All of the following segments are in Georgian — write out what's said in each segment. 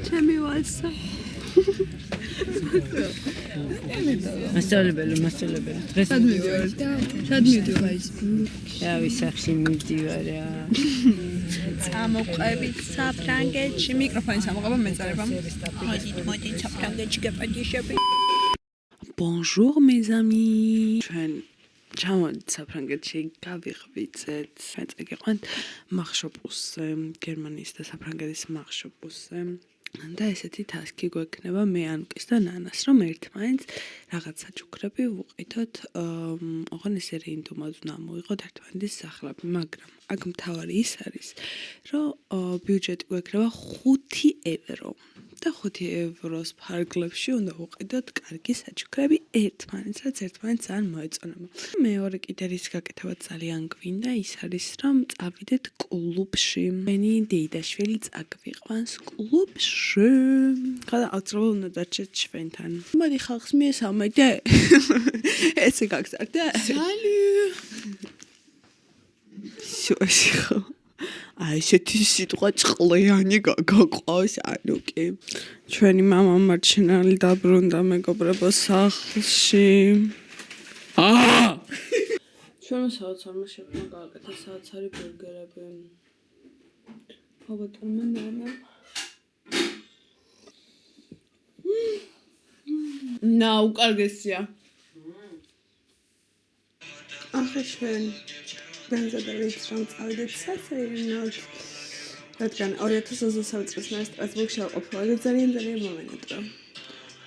ჩემი ვალსა. მასწავლებელი. დღეს შად მივდივარ ის. რავი სახში მივდივარ რა. წამოყვებით საფრანგეთში მიკროფონის ამოღება მეწარება. მოდი საფრანგეთში გეპატიშები. Bonjour mes amis. ჩვენ ჩამოდით საფრანგეთში გავიღვიძეთ. ჩვენ წეგიყვანთ მარშოპუსზე, გერმანიის და საფრანგეთის მარშოპუსზე. და ესეთი თასკი გვექნება მე ანუკის და ნანას, რომ ერთმანეთს რაღაც საჩუქრები ვუყიდოთ, ოღონ ესე რეინდომად უნდა მოვიღოთ ერთმანეთის სახლები, მაგრამ აქ მთავარი ის არის, რომ ბიუჯეტი გვექნება 5 ევრო. და 5 ევროს ფარგლებში უნდა ვუყიდოთ კარგი საჩუქრები ერთმანეთს, რაც ერთმანეთს ძალიან მოეწონება. მეორე კიდე რის გაკეთება ძალიან გვინდა, ის არის, რომ წავიდეთ კლუბში. მენი დეიდაშვილი წაგვიყვანს კლუბში. ხოდა აუცილებლად უნდა დარჩეთ ჩვენთან. მოდი ხალხს მიესალმეთ. ესე გაგზარდე? სალუ. შოშიხო. ესეთი სიტყვა წყლიანი გაგყავს ანუკი. ჩვენი მამა მარჩენალი დაბრუნდა მეგობრებო სახლში. ჩვენმა საოცარმა შეფმა გააკეთა საოცარი ბურგერები. ფაბატონმა ნანა. უკარგესია. ახლა ჩვენ განზადებით რომ წავიდეთ სასეირნოდ, რადგან 2023 წელს მე სტრასბურგში ვყოფილა და ძალიან მომენატრა.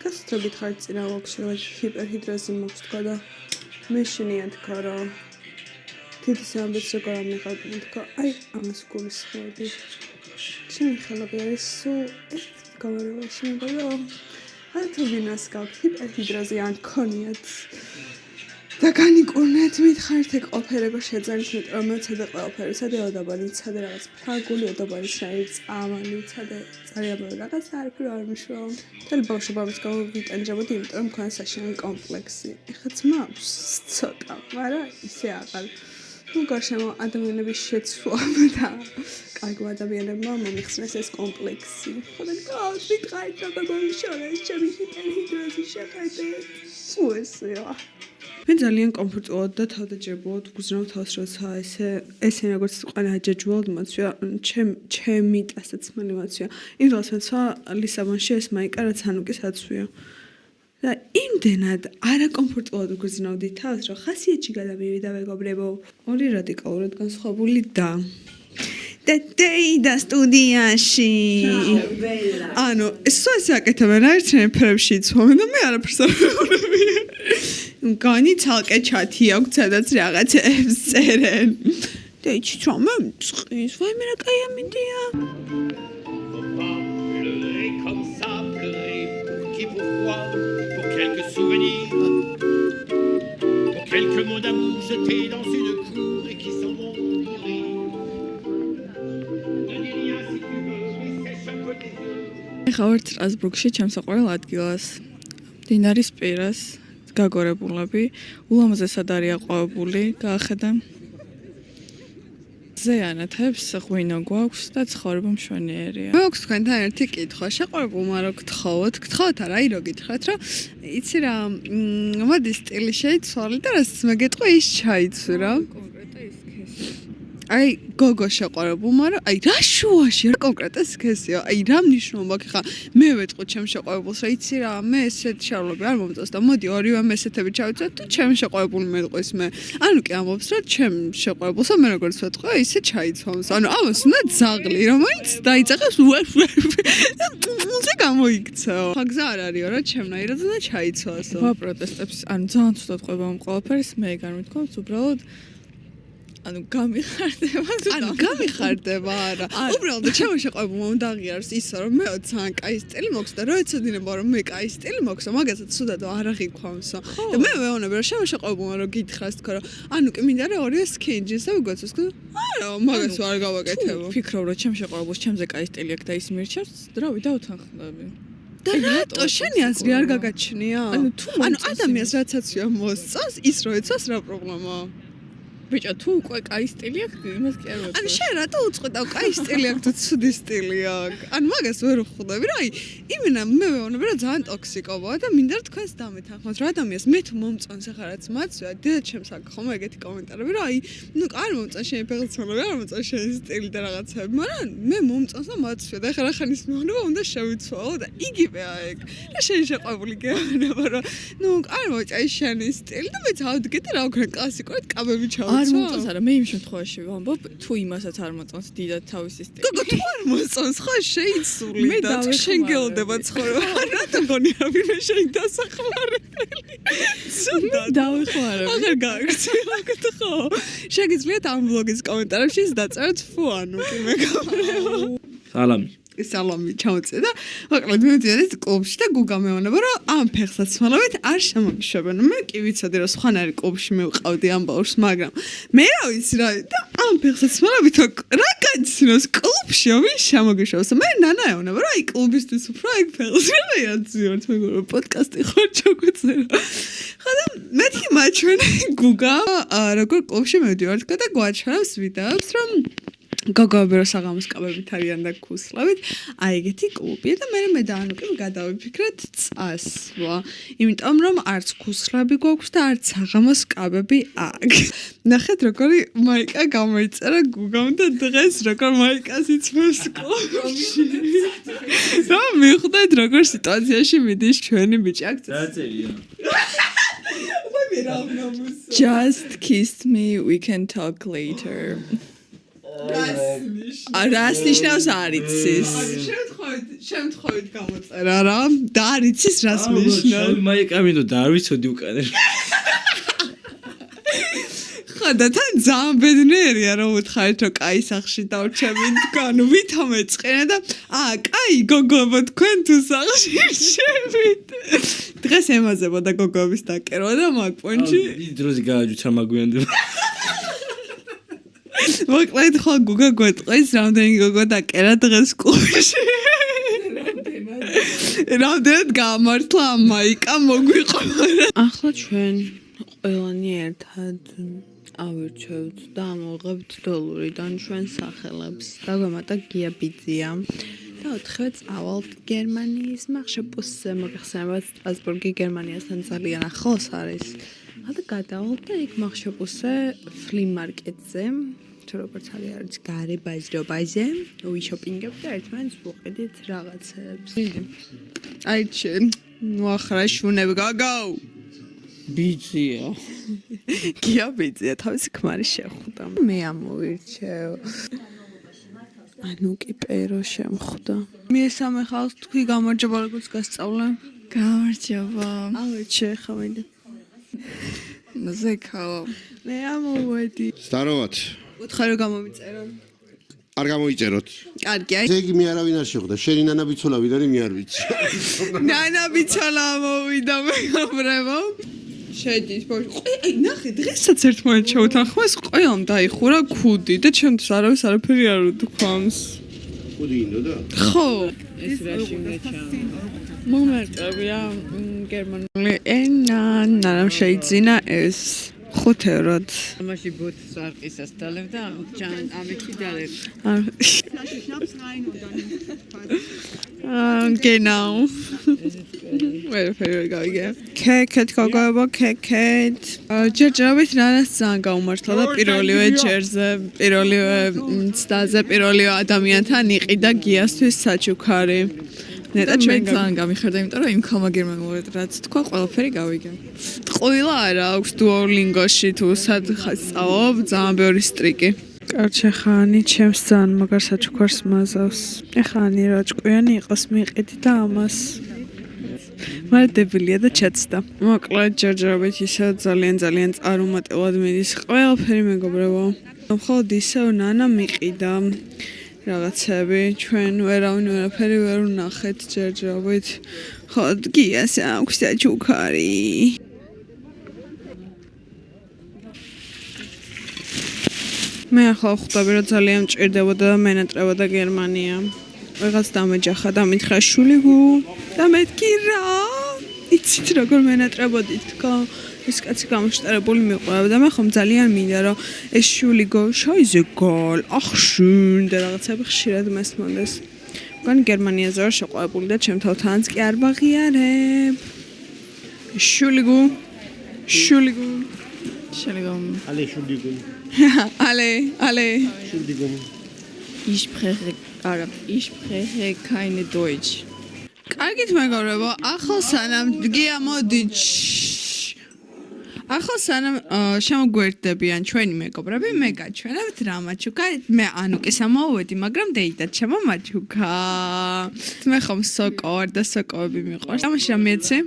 გასult რომ გითხარით წინა ვლოგში რომ ჰიპერჰიდროზი მაქვს თქვა და მე შენია თქვა რომ თითის ამბებს როგორ ამიღებდი თქვა აი ამას გულისხმობდი. ჩემი ხელები არის სულ ეს გავარევაში მეგობრებო. აი თუ ვინას გაქვთ ჰიპერჰიდროზი ან ქონიათ და განიკურნეთ მითხარით ეგ ოფერება შეძენით, იმიტომ რომ მეცადე ყველაფერი, ცადე ოდაბალი, ცადე რაღაც ფრანგული ოდაბალი, შეიძლება წამალი, ცადე ძალიან ბევრი რაღაც არაფერი არ მიშველა. მთელი ბავშვობამის გავიტანჯებოდი, იმიტომ რომ მქონდა საშინელი კომპლექსი. ეხლა ძმავს ცოტა, მაგრამ ისე აღარ. თუ გარშემო ადამიანების შეცვლა და კარგი ადამიანებმა მომიხსნეს ეს კომპლექსი. ხოდა გავთ მითხარით რომ მომიშორეს ჩემი ჰიპერჰიდროზი შეხედეთ. სულ ესეა. მე ძალიან კომფორტულად და თავდაჯერებულად ვგრძნობ თავს, როცა ესე როგორც ყველა აჯაჯულად მოცვია, ჩემი ტასაცმელი მოცვია. იმდენად მეცვა ლისაბონში ეს მაიკა, რაც ანუკის აცვია. და იმდენად არაკომფორტულად ვგრძნობდი თავს, რომ ხასიათში გადამივიდა მეგობრებო. ორი რადიკალურად განსხვავებული და და სტუდიაში. ანუ ეს აკეთებენ აერთიანებ ფერებში იცვამენ და მე არაფერს არ ვიყურები. მგონი ცალკე ჩათი აქვს, სადაც რაღაცებს წერენ. და იცი რომ მწყის, ვაიმე რა კაი ამინდია. Comme ça, pleurer, pour qui, pourquoi, pour quelques souvenirs, pour quelques mots d'amour jetés dans une cour et qui s'en vont mourir. Donne rien si tu veux, mais sèche un peu tes yeux. ეხლა ვარ სტრასბურგში, ჩემს საყვარელ ადგილას. მდინარის პირას, გაგორებულები, ულამაზესად არის აყვავებული, გაახედა. ზეანათებს ღვინო გვაქვს და ცხოვრება მშვენიერია. მე აქვს თქვენთან ერთი კითხვა, შეყვარებულმა რო გთხოვოთ არა, აი რო გითხრათ, რომ იცი რა, მოდი სტილი შეიცვალე და რაც მე გეტყვი ის ჩაიცვი რა. აი გოგო შეყვარებულმა რა, აი რა შუაში რა კონკრეტად სქესია, აი რა მნიშვნელობა აქვს ხა მე ვეტყვი ჩემ შეყვარებულს რა, იცი რა, მე ესეთ შავლები არ მომწონს და მოდი ორივე მესეთები ჩავიცოთ და ჩემ შეყვარებულ მეტყვის მე. ანუ კი ამბობს რა ჩემ შეყვარებულსა მე როგორც ვეტყვი, ისე ჩაიცვამს. ანუ ამას უნდა ძაღლი, რომელიც დაიწყებს უზე გამოიქცეო. ხაგზა არ არისო რა ჩემნაირად უნდა ჩაიცვასო. ვაპროტესტებს, ანუ ძალიან ცუდად ყვება ამ ყველაფერს, მე განვითქვამს უბრალოდ ანუ გამიხარდება არა. უბრალოდ ჩემო შეყვარებულმა უნდა აღიაროს ისა რომ მე ძალიან კაი სტილი მაქვს და რო ეცოდინება რომ მე კაი სტილი მაქვს, მაგასაც ცუდად არ აღიქვამსო. და მე ვეუბნები რომ ჩემო შეყვარებულმა რომ გითხრას თქო რომ ანუ კი მინდა რომ ორივე სკინჯის და ვიგოცოს თქო არა მაგას არ გავაკეთებო. ფიქრობ რომ ჩემ შეყვარებულს ჩემზე კაი სტილი აქვს და ის მირჩევს, დრავი დავთანხმდები. და რატო შენი აზრი არ გაგაჩნია? ანუ ადამიანს რაც აცვია მოსწონს, ის რო ეცოს რა პრობლემაა? ბიჭო თუ უკვე კაი სტილი აქვს იმას კი არ ან ვეთქვი შენ რატო უწყვეტავ კაი სტილი აქვს თუ ცუდი სტილი აქვს ან მაგას ვერ ვხვდები რა იმენა მე ვეუბნები რომ ძალიან ტოქსიკობაა და მინდა რომ თქვენს დამეთანხმოთ რა ადამიანს მე თუ მომწონს ახლა რაც მაცვია დედათ ჩემს აქვს ხომ ეგეთი კომენტარები რომ ნუ არ მომწონს შენი ფეხსაცმელები არ მომწონს შენი სტილი და რაღაცები მაგრამ მე მომწონს და მაცვია და ახლა ხანის მეუბნება უნდა შევიცვალო და იგივეა ეგ და შენ შეყვებული გეუბნება რომ ნუ არ მოიწაი შენი სტილი და მე წავდგე და რა ვქნა კლასიკურად კაბები ჩავიცვალო არ მომწონს არა მე იმ შემთხვევაში ვამბობ თუ იმასაც არ მომწონს დიდად თავისი სტილი გოგო თუ არ მოსწონს ხო შეიცული მე და თუ შენ გელდება ცხოვრება რატომ გონი რა ვინმე შენ დასახმარებელი ცუდად დავეხმარებ აღარ გააგრძელებთ ხო შეგიძლიათ ამ ბლოგის კომენტარებში დაწეროთ ფუ ანუ კი მე გავყრეო სალამი სალამი ჩავწე და მოკლედ მივიდეთ კლუბში და გუგა მეუბნება რომ ამ ფეხსაცმელებით არ შემოგიშვებენ მე კი ვიცოდი რომ სხვანაირი კლუბში მივყავდი ამ ბავშვს მაგრამ მე რა ვიცი რა და ამ ფეხსაცმელებით რა გაიცნოს კლუბში ვინ შემოგიშვებს მე ნანა ეუბნება რომ აი კლუბისთვის უფრო აი ფეხსაცმელია ძიოთ მეგობრებო პოდკასტი ხო ჩაგვეწერა ხო და მეთქი მაჩვენე გუგა როგორ კლუბში მივდივართ და გვაჩვენებს ვიდეოებს რომ გოგოები რო საღამოს კაბებით არიან და ქუსლავით აი ეგეთი კლუბია და მე და ანუკი გადავიფიქრეთ წასვლა იმიტომ რომ არც ქუსლები გვაქვს და არც საღამოს კაბები აქვს ნახეთ როგორი მაიკა გამოიწერა გუგამ და დღეს როგორ მაიკას იცმევს კლუბში რა მიხვდეთ როგორ სიტუაციაში მიდის ჩვენი ბიჭი აქ დაწერია Just kiss me we can talk later რას ნიშნავს არ იცის შემთხვევით გამოწერა რა და არ იცის რას ნიშნავს მაიკა მინდო და არ ვიცოდი უკან ხო და თან ძალიან ბედნიერია რომ უთხარით რომ კაი სახში დავრჩებით თქვენ ვითომ ეწყენა და კაი გოგოებო თქვენ თუ სახში რჩებით დღეს ემაზებოდა გოგოების დაკერვა და მაგ პონჩი ის დროზე გააჯუცა მაგვიანდება მოკლედ ხო გუგა გვეტყვის რამდენი გოგო დაკერა დღეს კლუბში რამდენად გამართლა მაიკა მოგვიყოლა ახლა ჩვენ ყველანი ერთად ავირჩევთ და ამოვიღებთ დოლურიდან ჩვენ სახელებს და გვემატა გია ბიძია და ოთხივე წავალთ გერმანიის მახშეპუსზე მოგეხსენებათ სტრასბურგი გერმანიასთან ძალიან ახლოს არის და გადავალთ და იქ მახშეპუსზე ფლი მარკეტზე თუ როგორც არის გარე ბაზრობაზე ვიშოპინგებთ და ერთმანეთს ვუყიდით რაღაცებს აი ჩვენ მოახრა შუნები გაგო ბიძია გია ბიძია თავისი ქმარი შეხვდა მე ამოვირჩევ ანუკი პერო შემხვდა მესამე ხალხს თქვი გამარჯობა როგორც გასწავლე გამარჯობა ავირჩე ხავინდა ზეკაო მე ამოვედი Здорово. უთხარი გამომიწერო არ გამოიწეროთ. კარგი აი ზეგი მე არავინ არ შეხვდა. შენი ნანა ბიცოლავიდან მე არ ვიცი. ნანა ბიცოლა მოვიდა მეგობრებო შედის ბავშვი აი ნახე დღესაც ერთმანეთს შევთანხმეს ყველამ დაიხურა ქუდი და ჩემთვის არავის არაფერი არ უთქვამს ხუდი ინდოდა? ხო ეს რაში უნდა ჩავ მომერტებია გერმანული ენა ნარამ შეიძინა ეს ხუთევროდ ამაში ბოთს არ ყისას დალევ და ამითი დალევ genau ვერაფერი გავიგე კეკეთ გოგოებო კეკეთ ჯერჯერობით რანაც ძალიან გაუმართლა და პირველივე ცდაზე პირველივე ადამიანთან იყიდა გიასთვის საჩუქარი ნეტა ჩვენ ძალიან გამიხარდა იმიტომ რომ იმ ხალმა გერმანულად რაც თქვა ყველაფერი გავიგე ყვილა არა აქვს Duolingo-ში თუ სადღაც სწავლობ ძალიან ბევრი სტრიკი კარჩე ხანი ჩემს ძალიან მაგარ საჩუქარს მაზავს ეხანი რა ჭკვიანი იყოს მიყიდი და ამას მაგრამ დებილია და ჩაცდა მოკლედ ჯერჯერობით ისე ძალიან წარუმატებლად მიდის ყველაფერი მეგობრებო მხოლოდ ისევ ნანა მიყიდა რაღაცები ჩვენ ვერაფერი ვერ ვნახეთ ჯერჯერობით ხო გიას აქვს საჩუქარი მე ახლა ხვდები რომ ძალიან მჭირდებოდა და მენატრებოდა გერმანია. ვიღაც დამეჯახა და მითხრა შული გუ და მეთქი რა იცით როგორ მენატრებოდით თქო ეს კაცი გამოშტერებული მიყურებ და მე ხომ ძალიან მინდა რომ ეს შვილი შოიზე გოლ ach schön და რაღაცები ხშირად მესმოდეს მგონი გერმანიაზე ვარ შეყვარებული და ჩემ თავთანაც კი არ ვაღიარებ შულიგუ შელიგომ Ale Entschuldigung. ale Entschuldigung. Ich spreche keine Deutsch. კარგით მეგობრებო ახალ სანამ გიამოდი ახალ სანამ შემოგვერდებიან ჩვენი მეგობრები მე გაჩვენებთ რა მაჩუკა მე ანუკის ამოვედი მაგრამ დეიდად შემომაჩუკა მე ხომ სოკო ვარ და სოკოები მიყვარს ამაში რა მეცე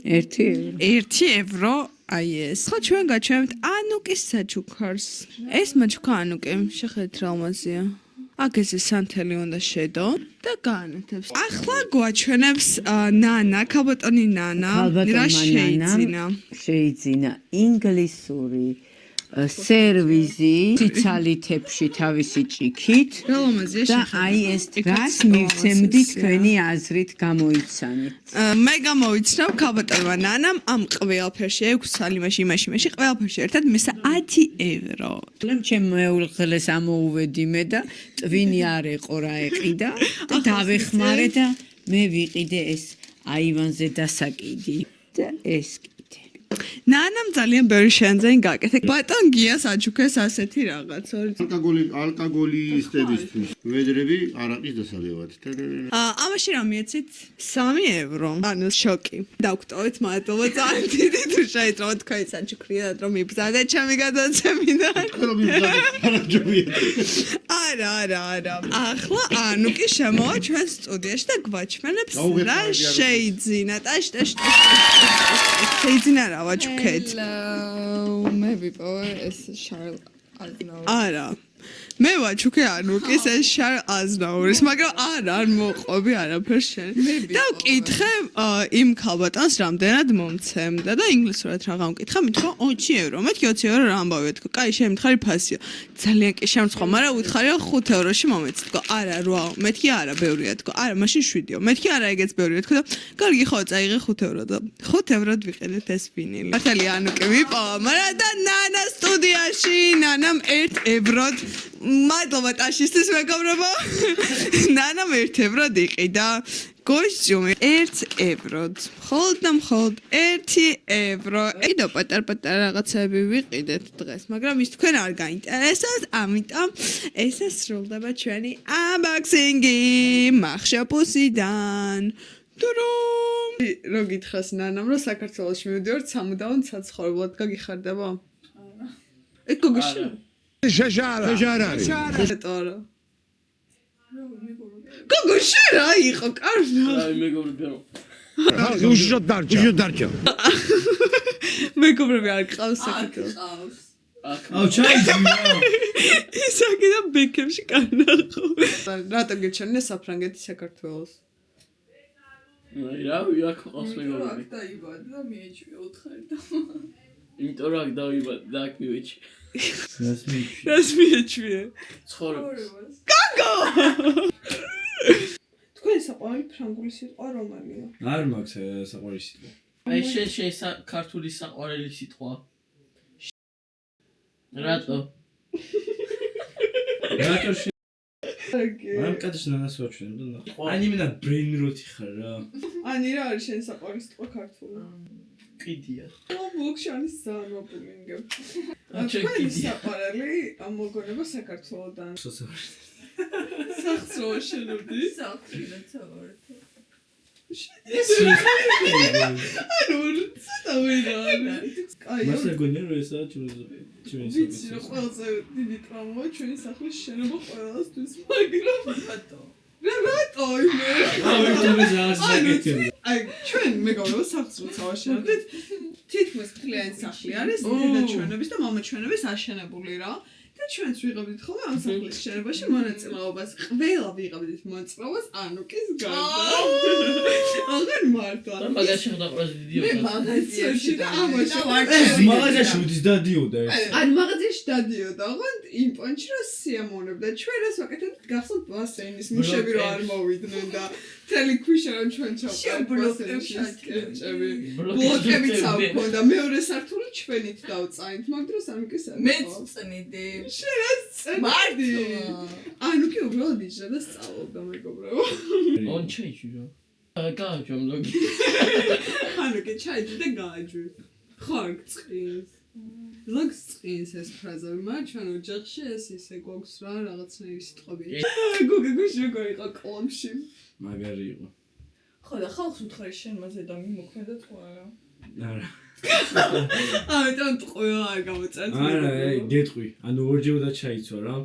1 ევრო აი ეს ხო ჩვენ გაჩვენებთ ანუკის საჩუქარს ეს მაჩუკა ანუკი შეხედეთ რა ამაზია აქ ეს სანთელი უნდა შედო და გაანათებს ახლა გვაჩვენებს ნანა ქალბატონი ნანა რა შეიძინა ინგლისური სერვიზი ციცალითებში თავისი ჭიქით რა ლამაზია და აი ეს რას მივცემდი თქვენი აზრით გამოიცანით მე გამოვიცნობ ქალბატონმა ნანამ ამ ყველაფერში 6 სალიმაში იმაში ყველაფერში ერთად მესა 10 ევრო ჩემ მეუღლეს ამოუვედი მე და ტვინი არ ეყო რა ეყიდა და დავეხმარე და მე ვიყიდე ეს აივანზე დასაკიდი და ეს ნანამ ძალიან ბევრი შენძენ გაკეთე ბატონ გიას აჩუქეს ასეთი რაღაც ალკოგოლისტებისთვის ვედრები არაყის დასალევად ამაში რა მიეცით 3 ევრო ანუ შოკი დავგვტოვეთ მადლობა ძალიან დიდი თუ შეიძრავთ თქვენი საჩუქრია რომ მიბრძანდეთ ჩემი გადაცემიდან არა ახლა ანუკი შემოვა ჩვენ სტუდიაში და გვაჩვენებს რა შეიძინა შეიძინა რა ვაჩუქეთ მე ვიპოვე ეს შარლ აზნაური არა მე ვაჩუქე ანუკის ეს შარლ აზნაურის მაგრამ არ მოყვები არაფერს შენ და ვკითხე იმ ქალბატონს რამდენად მომცემდა და ინგლისურად რა გამკითხა მითხრა 20 ევრო მეთქი 20 ევრო რა ამბავი თქო კაი შემთხარი ფასია ძალიან კი შემცხვა მაგრამ უთხარია 5 ევროში მომეც თქო არა 8 მეთქი არა ბევრია თქო არა მაშინ 7-ო მეთქი არა ეგეც ბევრია თქო და კარგი ხო წაიღე 5 ევრო და 5 ევროდ ვიყიდეთ ეს ვინილი მართალი ანუკი ვიპოვა მაგრამ და ნანა სტუდიაში ნანამ 1 ევროდ მადლობა ტაშისთვის მეგობრებო ნანამ 1 ევროდ იყიდა კოსტიუმი 1 ევროდ მხოლოდ 1 ევრო იდო პატარ რაღაცები ვიყიდეთ დღეს მაგრამ ის თქვენ არ გაინტერესებთ ამიტომ ესე სრულდება ჩვენი unboxing-ი მახშაპუსიდან რო გითხრას ნანამ რომ საქართველოში მივდივართ სამუდამოდ საცხოვრებლად გაგიხარდება ეგ გოგიში შეჟარა გოგოში რა იყო კარნა აი მეგობრებო უშოთ დარჩა მეგობრები არ ყავს საქართველოს აუ ჩაიძინა ისაკი და ბეკებში კარნახო რატო გეჩვენე საფრანგეთი საქართველოს აი რა ვიაქ ყავს მეგობრები დაიბადა და მიეჩვია 4 ხარი და იმიტომ რომ აქ დავიბადე და აქ მივეჩი რას მიეჩვიე ცხოვრებას გოგო თქვენ საყვარელი ფრანგული სიტყვა რომელია არ მაქვს საყვარელი სიტყვა აი შენ ქართული საყვარელი სიტყვა რატო ამ კაცს ნანას ვაჩვენებ და ani მენა brain rot ხარ რა ani რა არის შენ საყვარელი სიტყვა ქართულად კიდია ბუქშანის სამოპულინგე აჩე კიდია საყვარელი მოგონება საქართველოდან სახსროა შენობდი საერთოდ ანუ ცოტა ვიდა კაი მას ეგონია რომ ესაა ვიცი რომ ყველაზე დიდი ტრაუმა ჩვენი სახლის შენობა ყველასთვის მაგრამ რატო იმე აი ჩვენ მეგობრებო სახსროც ავაშენებდით თითქმის მთლიანი სახლი არის დედაჩვენების და მამაჩვენების აშენებული რა და ჩვენც ვიღებდით ხოლმე ამ სახლის შენობაში მონაწილეობას ყველა ვიღებდით მონაწილეობას ანუკის გარდა აღარ მარტო მაგაში ხდა ყველაზე დიდიო მე მაღაზიაში და ამაში მაღაზიაში უდის დადიოდა ან მაღაზიაში დადიოდა ოღონდ იმ პონჩი რომ სიამოვნებდა ჩვენ ეს ვაკეთებთ გახსოვთ ბასეინის მუშები რომ არ მოვიდნენ და მთელი ქვიშა რომ ჩვენ ჩავყავთ ბასეინში სკეჩები ბლოკებიც აქვს და მეორე სართული ჩვენით დავწაინთ მაგ დროს არ მიგესა მეც წნიდი შენაც წნიდი ანუ კი უბრალოდ იჯდა და სწავლობდა მეგობრებო On ჩაიჭირო. გააჯო მლოგი. ანუ კი ჩაიჭი და გააჯვი ხო არ გწყინს ლოგს წინს ეს ფრაზები, მაგრამ ჩვენ ოჯახში ეს ისე გვაქვს რა რაღაცნაირი სიტყვები. გოგო გუშინ იყო კლუბში. მაგარი იყო. ხო და ხალხს უთხარი შენ მასე და მიმოქმედა თქო არა. არა. ამიტომ ტყუილ არ გამოწერთ. არა, გეტყვი. ანუ ორჯერ უნდა ჩაიცვა რა.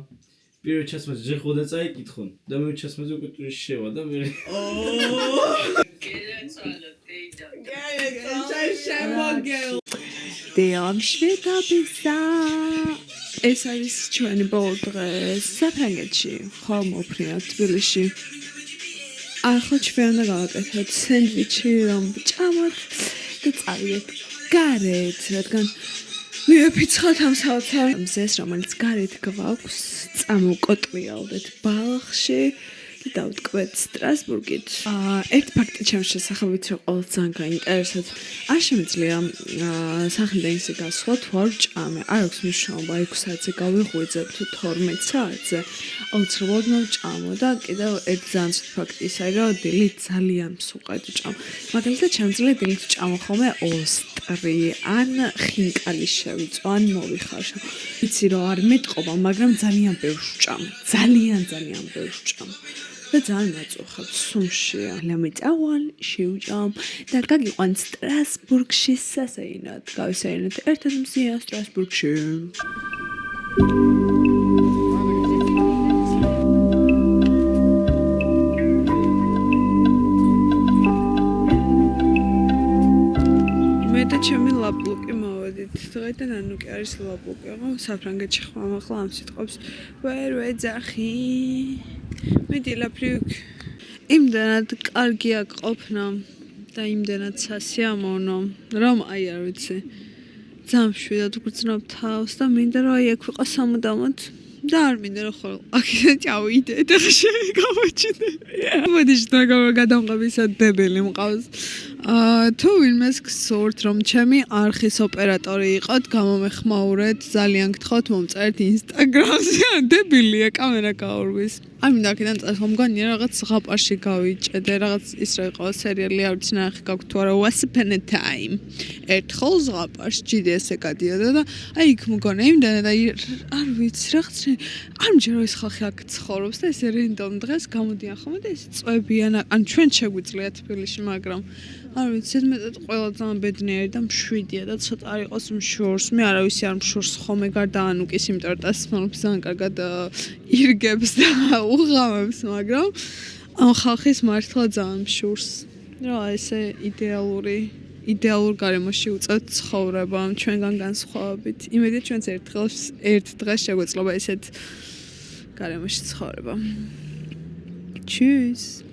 პირველ ჩასმაზე ჯერ ხოდა წაიკითხონ და მეორე ჩასმაზე უკვე ტური შევა და მე ეს არის ჩვენი ბოლო დღე საფრანგეთში, ხომ მოფრინავთ თბილისში. ახლა ჩვენ უნდა გავაკეთოთ სენდვიჩი, რომ ჭამოთ და წავიდეთ გარეთ, რადგან მივეფიცხოთ ამ საოცარ რომელიც გარეთ გვაქვს, წამოვკოტვიალდეთ ბალხში და დავტკვეთ სტრასბურგით. ერთ ფაქტი ჩემს შესახებ ვიცი, რომ ყოველს ძალიან გაინტერესებს. არ შემიძლია სახელიდან ისე გასვლა, თუ არ ვჭამე. არ აქვს მნიშვნელობა 6 საათზე გავიღვიძებ თუ 12 საათზე. აუცილებლად მოვჭამო და კიდევ ერთ ძალიან ცუდ ფაქტი ის არის, რომ დილით ძალიან მსუყად ვჭამ. მაგალითად, შემიძლია დილით ვჭამო ხოლმე ოსტრი, ან ხინკალი შევიწვა, ან მოვიხარშო. ვიცი რომ არ მეტყობა, მაგრამ ძალიან ბევრს ვჭამ. ძალიან ბევრს ვჭამ. და ძალიან მაწუხებს სუმში. ლამეწავალ შევჭამ და გაგიყვან სტრასბურგში სასეირნოდ. გავისეირნოთ ერთად მზიან სტრასბურგში. მე და ჩემი ლაპლუკი მოვედით. დღეიდან ანუ კი არის ლაპლუკი, ხო? საფრანგეთში ხმამაღლა ამ სიტყვებს ვერ ვეძახი. მედი ლაპლუკ. იმდანად კარგია ყოფნა და იმდანად სასიამოვნო, რომ აი არ ვიცი. ძალიან მშვიდად ვგრძნობ თავს და მინდა რომ აი აქ ვიყო სამუდამოდ. და არ მინდა რომ ხოლმე აქედან ჩავიდე და შევიგავაჩინე. მოდი გადამყობისა დებელი მყავს. თუ ვინმეს გსურთ რომ ჩემი არხის ოპერატორი იყოთ, გამომეხმაურეთ, ძალიან გთხოვთ მომწერეთ ინსტაგრამზე, დებილია კამერა გაურვის. არ მინდა აქედან წასვლა, მგონია რაღაც ზღაპარში გავიჭედე, რაღაც ის რა იყო სერიალი, არ ვიცი ნახე გაქვთ თუ არა, Once Upon a Time. ერთხელ ზღაპარში GDS-ზე გადიოდა და აი იქ მგონია იმდანად აი არ ვიცი რაღაც არ მჯერა ის ხალხი აქ ცხოვრობს და ესე რენდომ დღეს გამოდიან ხოლმე და ეს წვებიან, ან ჩვენ შეგვიძლია თბილისში, მაგრამ არ ვიცი, მეტად ყველა ძალიან ბედნიერი და მშვიდია და ცოტა არ იყოს მშურს. მე არავისი არ მშურს ხოლმე გარდა ანუკის, იმიტომ რომ დასმალობს ძალიან კარგად ირგებს და უღამებს, მაგრამ ამ ხალხის მართლა ძალიან მშურს. რა ესე იდეალურ გარემოში უწევთ ცხოვრება ჩვენგან განსხვავებით. იმედია ჩვენც ერთ დღეს შეგვეძლება ესეთ გარემოში ცხოვრება. Tschüss.